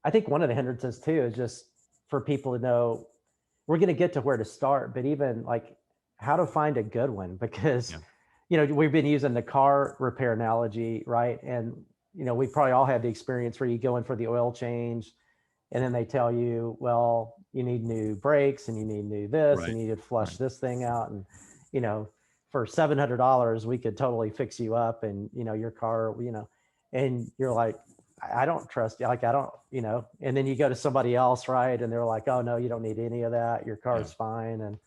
I think one of the hindrances too is just for people to know we're going to get to where to start, but even like how to find a good one because, Yeah. we've been using the car repair analogy, right? And, we probably all had the experience where you go in for the oil change and then they tell you, well, you need new brakes and you need new this Right. and you need to flush Right. this thing out. And, you know, for $700, we could totally fix you up and, your car, and you're like, I don't trust you. Like, I don't, and then you go to somebody else, right? And they're like, oh, no, you don't need any of that. Your Yeah. car's fine. And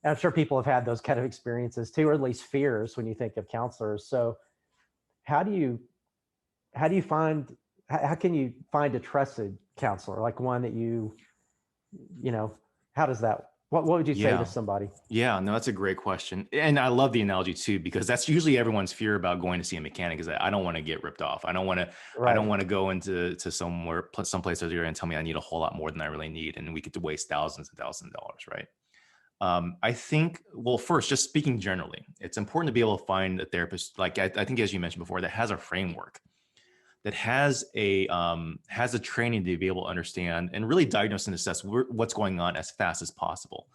I'm sure people have had those kind of experiences too, or at least fears when you think of counselors. So how do you, how do you find, how can you find a trusted counselor, like one that you know, how does that, what would you say to Yeah. somebody? Yeah, no, that's a great question. And I love the analogy too, because that's usually everyone's fear about going to see a mechanic is that I don't want to get ripped off. I don't Right. want to go into somewhere, someplace where they're going to tell me I need a whole lot more than I really need. And we get to waste thousands and thousands of dollars. Right. I think, well, first, just speaking generally, it's important to be able to find a therapist, like I think, as you mentioned before, that has a framework, that has a training to be able to understand and really diagnose and assess what's going on as fast as possible.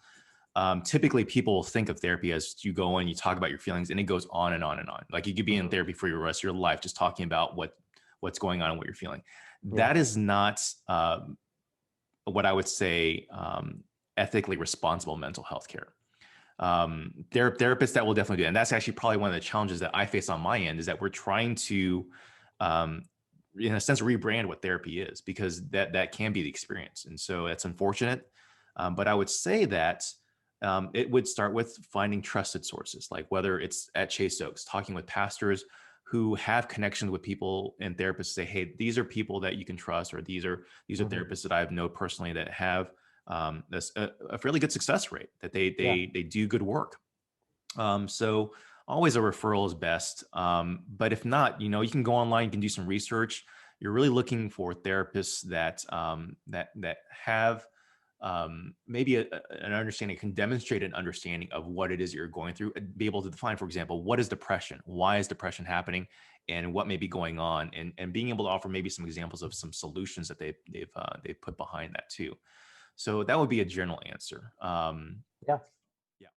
Typically people think of therapy as you go in, you talk about your feelings, and it goes on and on and on. Like you could be in Mhm. therapy for your rest of your life, just talking about what's going on and what you're feeling. Yeah. That is not what I would say ethically responsible mental health care. There are therapists that will definitely do that. And that's actually probably one of the challenges that I face on my end is that we're trying to, um, in a sense, rebrand what therapy is, because that can be the experience. And so that's unfortunate. But I would say that it would start with finding trusted sources, like whether it's at Chase Oaks, talking with pastors who have connections with people and therapists, say, hey, these are people that you can trust, or these are Hmm. therapists that I know personally that have this a fairly good success rate, that they Yeah. they they do good work. So always a referral is best. But if not, you can go online, you can do some research. You're really looking for therapists that have maybe an understanding, can demonstrate an understanding of what it is you're going through, and be able to define, for example, what is depression, why is depression happening, and what may be going on, and being able to offer maybe some examples of some solutions that they've put behind that too. So that would be a general answer. Yeah.